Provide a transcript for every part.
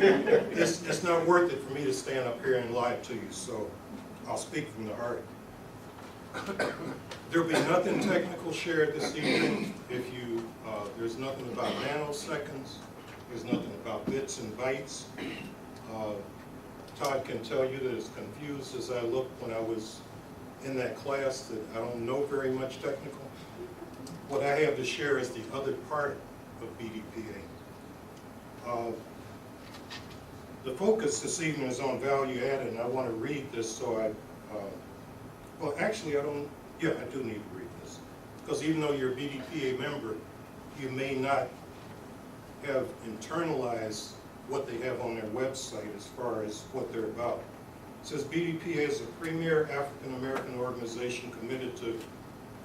it's not worth it for me to stand up here and lie to you, so I'll speak from the heart. There'll be nothing technical shared this evening. There's nothing about nanoseconds. There's nothing about bits and bytes. Todd can tell you that as confused as I looked when I was in that class, that I don't know very much technical. What I have to share is the other part of BDPA. The focus this evening is on value added, and I want to read this so well, actually I do need to read this, because even though you're a BDPA member, you may not have internalized what they have on their website as far as what they're about. It says BDPA is a premier African American organization committed to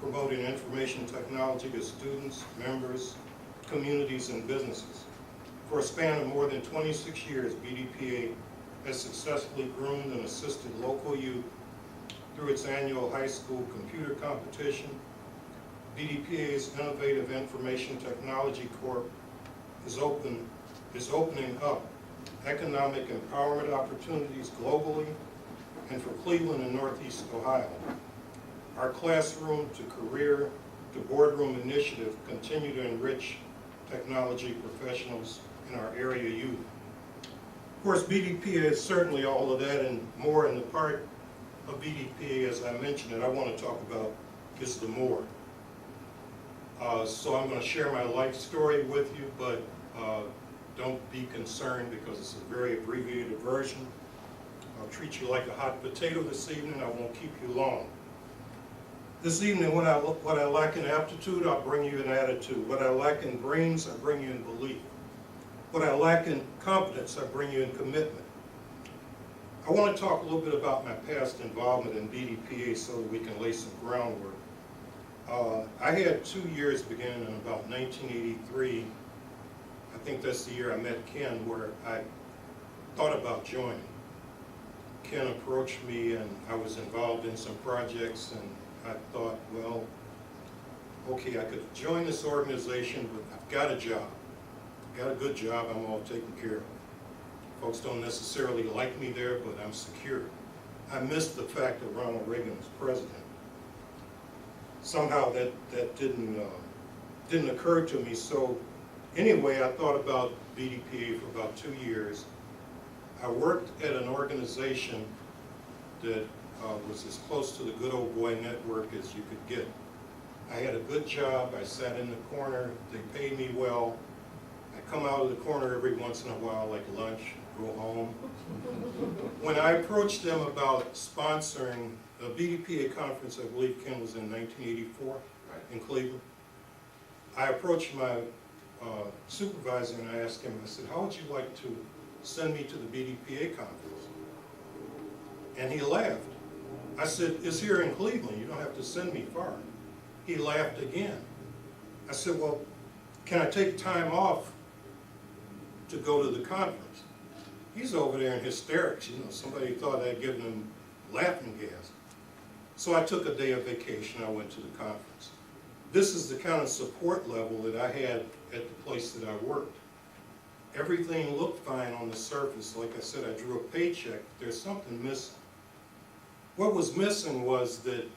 promoting information technology to students, members, communities, and businesses. For a span of more than 26 years, BDPA has successfully groomed and assisted local youth through its annual high school computer competition. BDPA's Innovative Information Technology Corp is opening up economic empowerment opportunities globally and for Cleveland and Northeast Ohio. Our classroom to career to boardroom initiative continue to enrich technology professionals in our area youth. Of course, BDPA is certainly all of that and more, in the part of BDPA, as I mentioned, and I want to talk about is the more. So I'm going to share my life story with you, but don't be concerned because it's a very abbreviated version. I'll treat you like a hot potato this evening. I won't keep you long. This evening, what I lack in aptitude, I'll bring you in attitude. What I lack in brains, I bring you in belief. What I lack in competence, I bring you in commitment. I want to talk a little bit about my past involvement in BDPA so that we can lay some groundwork. I had 2 years beginning in about 1983. I think that's the year I met Ken, where I thought about joining. Ken approached me and I was involved in some projects, and I thought, well, okay, I could join this organization, but I've got a job. I've got a good job, I'm all taken care of. Folks don't necessarily like me there, but I'm secure. I missed the fact that Ronald Reagan was president. Somehow that didn't occur to me. So anyway, I thought about BDPA for about 2 years. I worked at an organization that was as close to the good old boy network as you could get. I had a good job. I sat in the corner. They paid me well. I come out of the corner every once in a while, like lunch, go home. When I approached them about sponsoring a BDPA conference, I believe Ken was in 1984 in Cleveland, I approached my supervisor and I asked him, I said, how would you like to send me to the BDPA conference? And he laughed. I said, it's here in Cleveland, you don't have to send me far. He laughed again. I said, well, can I take time off to go to the conference? He's over there in hysterics, you know, somebody thought I'd given him laughing gas. So I took a day of vacation, I went to the conference. This is the kind of support level that I had at the place that I worked. Everything looked fine on the surface. Like I said, I drew a paycheck. There's something missing. What was missing was that,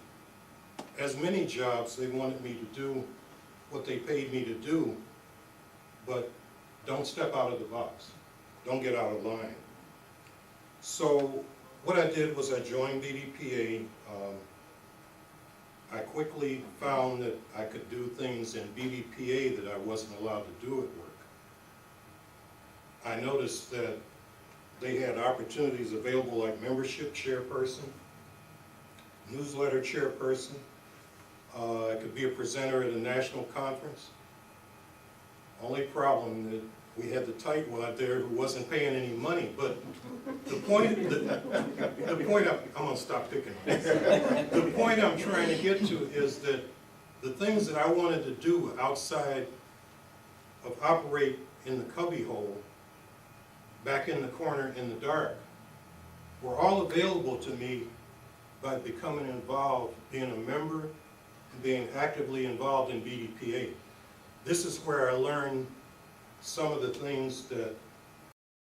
as many jobs, they wanted me to do what they paid me to do, but don't step out of the box. Don't get out of line. So what I did was I joined BDPA. I quickly found that I could do things in BDPA that I wasn't allowed to do at work. I noticed that they had opportunities available like membership chairperson, newsletter chairperson. I could be a presenter at a national conference. Only problem that we had the tightrope out there who wasn't paying any money. But the point I'm going to stop picking on this. The point I'm trying to get to is that the things that I wanted to do outside of operate in the cubbyhole, back in the corner in the dark, were all available to me by becoming involved, being a member, and being actively involved in BDPA. This is where I learned some of the things that